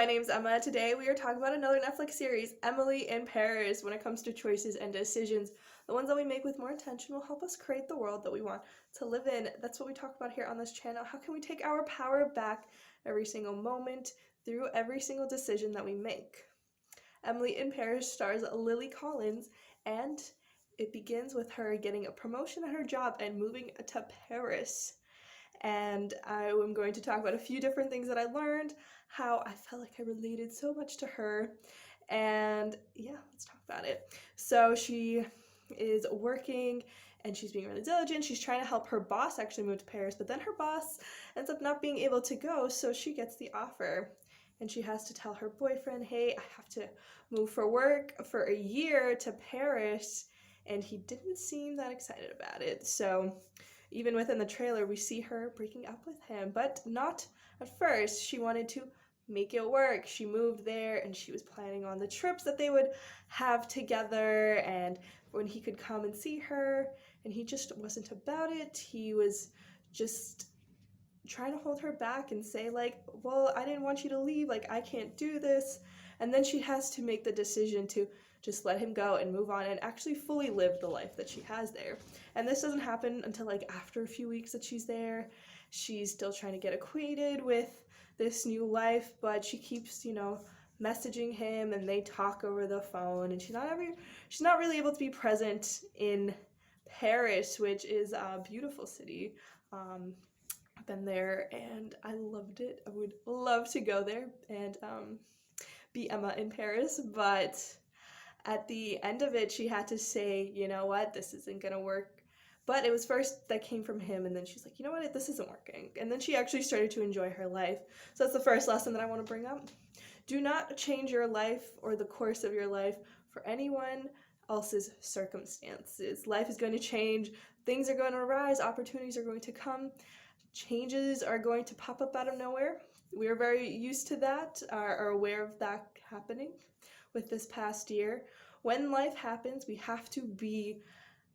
name's Emma. Today we are talking about another Netflix series, Emily in Paris. When it comes to choices and decisions, the ones that we make with more intention will help us create the world that we want to live in. That's what we talk about here on this channel. How can we take our power back every single moment through every single decision that we make? Emily in Paris stars Lily Collins, and it begins with her getting a promotion at her job and moving to Paris. And I am going to talk about a few different things that I learned, how I felt like I related so much to her, and yeah, let's talk about it. So she is working and she's being really diligent. She's trying to help her boss actually move to Paris, but then her boss ends up not being able to go, so she gets the offer. And she has to tell her boyfriend, hey, I have to move for work for a year to Paris, and he didn't seem that excited about it. So even within the trailer, we see her breaking up with him, but not at first. She wanted to make it work. She moved there and she was planning on the trips that they would have together and when he could come and see her, and he just wasn't about it. He was just trying to hold her back and say like, well, I didn't want you to leave, like I can't do this. And then she has to make the decision to just let him go and move on and actually fully live the life that she has there. And this doesn't happen until like after a few weeks that she's there. She's still trying to get acquainted with this new life, but she keeps, messaging him, and they talk over the phone, and she's not really able to be present in Paris, which is a beautiful city. I've been there and I loved it. I would love to go there and be Emma in Paris, but at the end of it, she had to say, you know what, this isn't gonna work. But it was first that came from him, and then she's like, you know what, this isn't working. And then she actually started to enjoy her life. So that's the first lesson that I want to bring up. Do not change your life or the course of your life for anyone else's circumstances. Life is going to change, things are going to arise, opportunities are going to come, changes are going to pop up out of nowhere. We are very used to that, are aware of that happening with this past year. When life happens, we have to be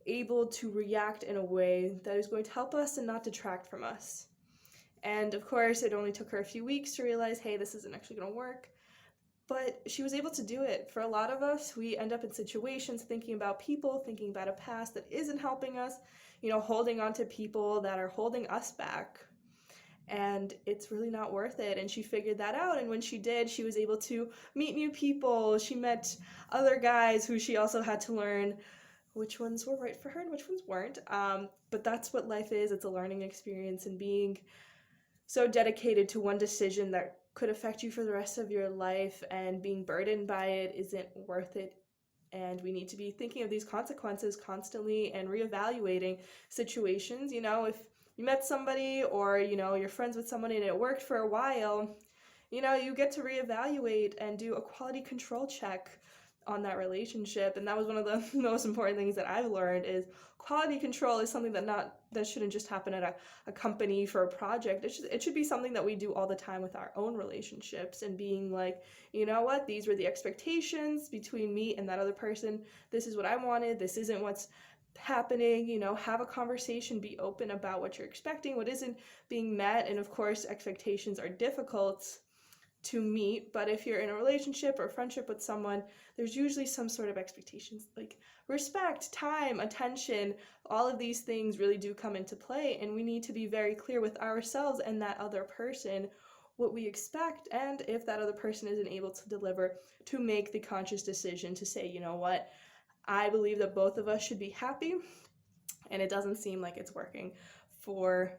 able to react in a way that is going to help us and not detract from us. And of course, it only took her a few weeks to realize, hey, this isn't actually going to work. But she was able to do it. For a lot of us, we end up in situations thinking about people, thinking about a past that isn't helping us, holding on to people that are holding us back. And it's really not worth it. And she figured that out. And when she did, she was able to meet new people. She met other guys who she also had to learn which ones were right for her and which ones weren't. But that's what life is. It's a learning experience, and being so dedicated to one decision that could affect you for the rest of your life and being burdened by it isn't worth it. And we need to be thinking of these consequences constantly and reevaluating situations. If you met somebody or, you're friends with somebody and it worked for a while, you get to reevaluate and do a quality control check on that relationship. And that was one of the most important things that I've learned is quality control is something that shouldn't just happen at a company for a project. It should be something that we do all the time with our own relationships, and being like, you know what, these were the expectations between me and that other person. This is what I wanted. This isn't what's happening. Have a conversation, be open about what you're expecting, what isn't being met. And of course, expectations are difficult to meet, but if you're in a relationship or friendship with someone, there's usually some sort of expectations like respect, time, attention. All of these things really do come into play, and we need to be very clear with ourselves and that other person what we expect, and if that other person isn't able to deliver, to make the conscious decision to say, you know what, I believe that both of us should be happy, and it doesn't seem like it's working for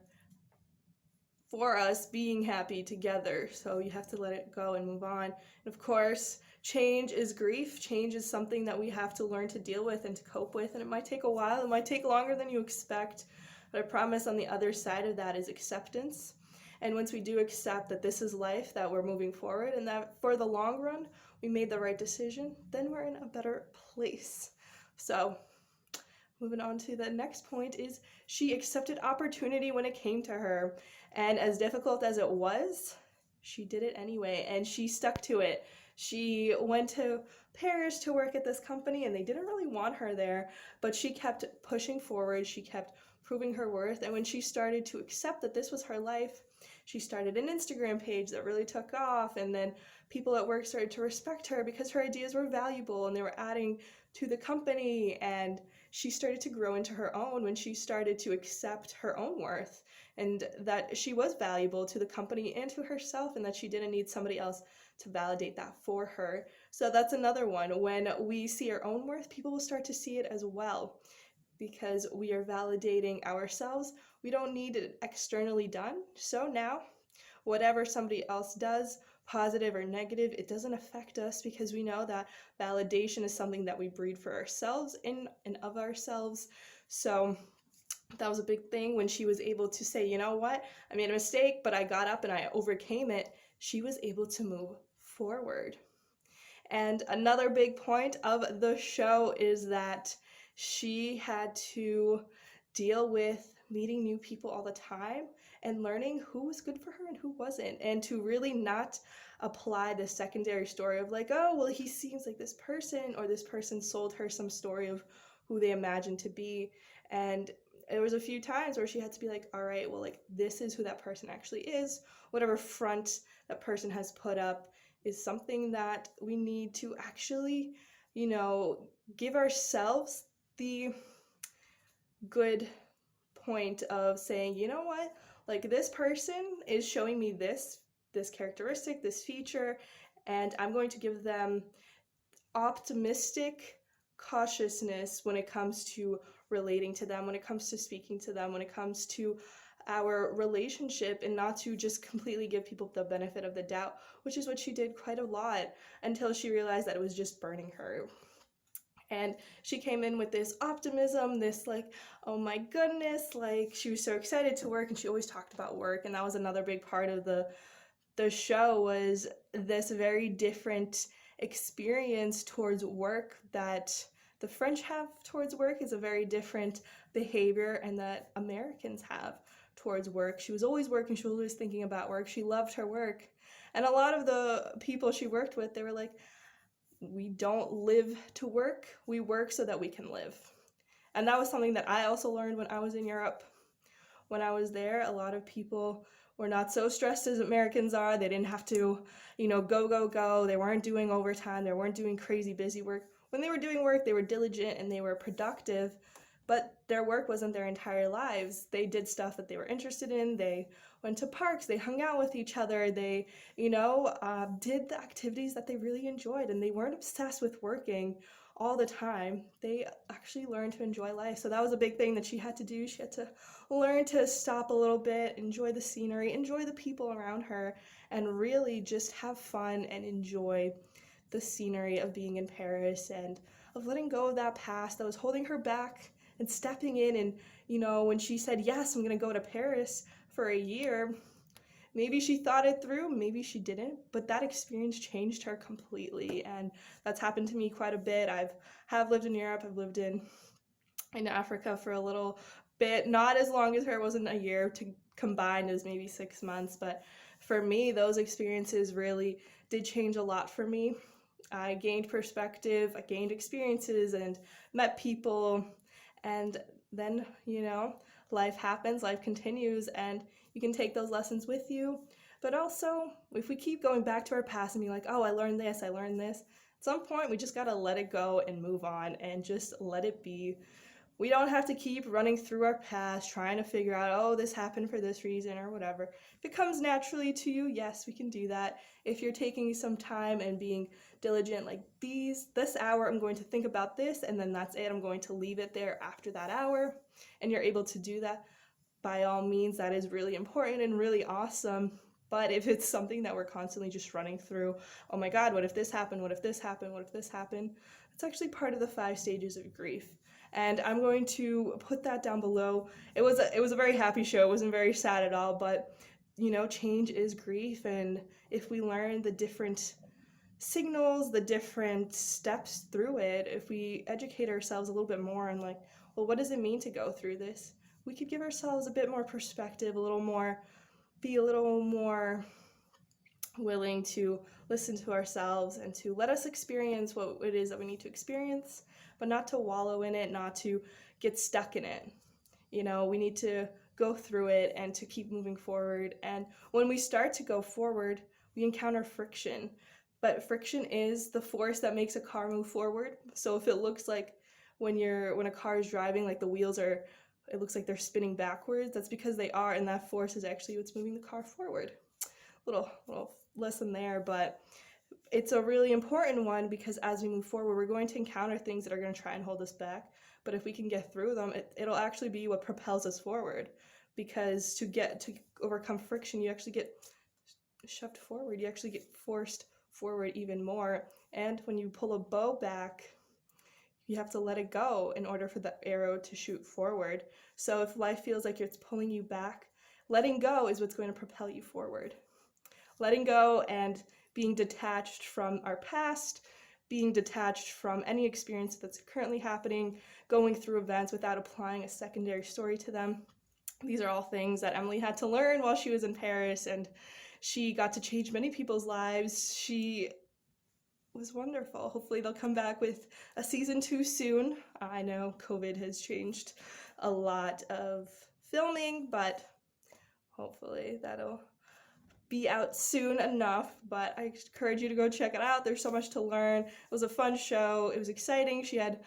us being happy together. So you have to let it go and move on. And of course, change is grief. Change is something that we have to learn to deal with and to cope with. And it might take a while. It might take longer than you expect. But I promise on the other side of that is acceptance. And once we do accept that this is life, that we're moving forward, and that for the long run, we made the right decision, then we're in a better place. So moving on to the next point is she accepted opportunity when it came to her. And as difficult as it was, she did it anyway, and she stuck to it. She went to Paris to work at this company, and they didn't really want her there, but she kept pushing forward. She kept proving her worth. And when she started to accept that this was her life, she started an Instagram page that really took off, and then people at work started to respect her because her ideas were valuable and they were adding to the company. And she started to grow into her own when she started to accept her own worth and that she was valuable to the company and to herself, and that she didn't need somebody else to validate that for her. So that's another one. When we see our own worth, people will start to see it as well because we are validating ourselves. We don't need it externally done. So now, whatever somebody else does, positive or negative, it doesn't affect us because we know that validation is something that we breed for ourselves, in and of ourselves. So that was a big thing when she was able to say, you know what, I made a mistake, but I got up and I overcame it. She was able to move forward. And another big point of the show is that she had to deal with meeting new people all the time and learning who was good for her and who wasn't, and to really not apply the secondary story of like, oh, well, he seems like this person, or this person sold her some story of who they imagined to be. And there was a few times where she had to be like, all right, well, like, this is who that person actually is. Whatever front that person has put up is something that we need to actually, give ourselves the good point of saying, you know what, like, this person is showing me this characteristic, this feature, and I'm going to give them optimistic cautiousness when it comes to relating to them, when it comes to speaking to them, when it comes to our relationship, and not to just completely give people the benefit of the doubt, which is what she did quite a lot until she realized that it was just burning her. And she came in with this optimism, this like, oh my goodness, like, she was so excited to work, and she always talked about work. And that was another big part of the show, was this very different experience towards work, that the French have towards work is a very different behavior, and that Americans have towards work. She was always working, she was always thinking about work, she loved her work. And a lot of the people she worked with, they were like, we don't live to work, we work so that we can live. And that was something that I also learned when I was in Europe. When I was there, a lot of people were not so stressed as Americans are. They didn't have to, go. They weren't doing overtime. They weren't doing crazy busy work. When they were doing work, they were diligent and they were productive, but their work wasn't their entire lives. They did stuff that they were interested in. They went to parks. They hung out with each other. They, did the activities that they really enjoyed, and they weren't obsessed with working all the time. They actually learned to enjoy life. So that was a big thing that she had to do. She had to learn to stop a little bit, enjoy the scenery, enjoy the people around her, and really just have fun and enjoy the scenery of being in Paris, and of letting go of that past that was holding her back, and stepping in. And, when she said, yes, I'm going to go to Paris for a year, maybe she thought it through, maybe she didn't, but that experience changed her completely. And that's happened to me quite a bit. Have lived in Europe, I've lived in Africa for a little bit, not as long as her, it wasn't a year, to combined as maybe 6 months, but for me, those experiences really did change a lot for me. I gained perspective, I gained experiences, and met people, and then, life happens, life continues, and you can take those lessons with you. But also, if we keep going back to our past and be like, oh, I learned this, at some point we just gotta let it go and move on and just let it be. We don't have to keep running through our past trying to figure out, oh, this happened for this reason or whatever. If it comes naturally to you, yes, we can do that. If you're taking some time and being diligent, like, this hour I'm going to think about this, and then that's it, I'm going to leave it there after that hour, and you're able to do that, by all means, that is really important and really awesome. But if it's something that we're constantly just running through, oh my God, what if this happened? What if this happened? What if this happened? It's actually part of the 5 stages of grief. And I'm going to put that down below. It was a very happy show. It wasn't very sad at all, but change is grief. And if we learn the different signals, the different steps through it, if we educate ourselves a little bit more on, like, well, what does it mean to go through this? We could give ourselves a bit more perspective, be a little more willing to listen to ourselves and to let us experience what it is that we need to experience, but not to wallow in it, not to get stuck in it. we need to go through it and to keep moving forward. And when we start to go forward, we encounter friction. But friction is the force that makes a car move forward. So if it looks like when a car is driving, like the wheels are, it looks like they're spinning backwards, that's because they are, and that force is actually what's moving the car forward. Little lesson there, but it's a really important one because as we move forward, we're going to encounter things that are going to try and hold us back. But if we can get through them, it'll actually be what propels us forward. Because to overcome friction, you actually get shoved forward. You actually get forced forward even more. And when you pull a bow back, you have to let it go in order for the arrow to shoot forward. So if life feels like it's pulling you back, letting go is what's going to propel you forward. Letting go and being detached from our past, being detached from any experience that's currently happening, going through events without applying a secondary story to them. These are all things that Emily had to learn while she was in Paris, and she got to change many people's lives. She was wonderful. Hopefully they'll come back with a season 2 soon. I know COVID has changed a lot of filming, but hopefully that'll be out soon enough. But I encourage you to go check it out. There's so much to learn. It was a fun show. It was exciting. She had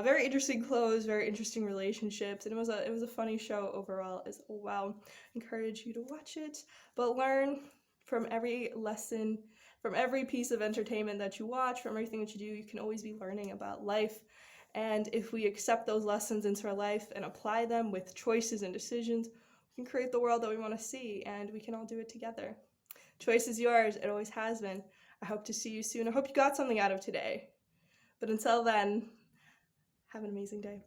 very interesting clothes, very interesting relationships, and it was a funny show overall as well. I encourage you to watch it, but learn from every lesson, from every piece of entertainment that you watch, from everything that you do. You can always be learning about life. And if we accept those lessons into our life and apply them with choices and decisions, we can create the world that we want to see, and we can all do it together. Choice is yours. It always has been. I hope to see you soon. I hope you got something out of today. But until then, have an amazing day.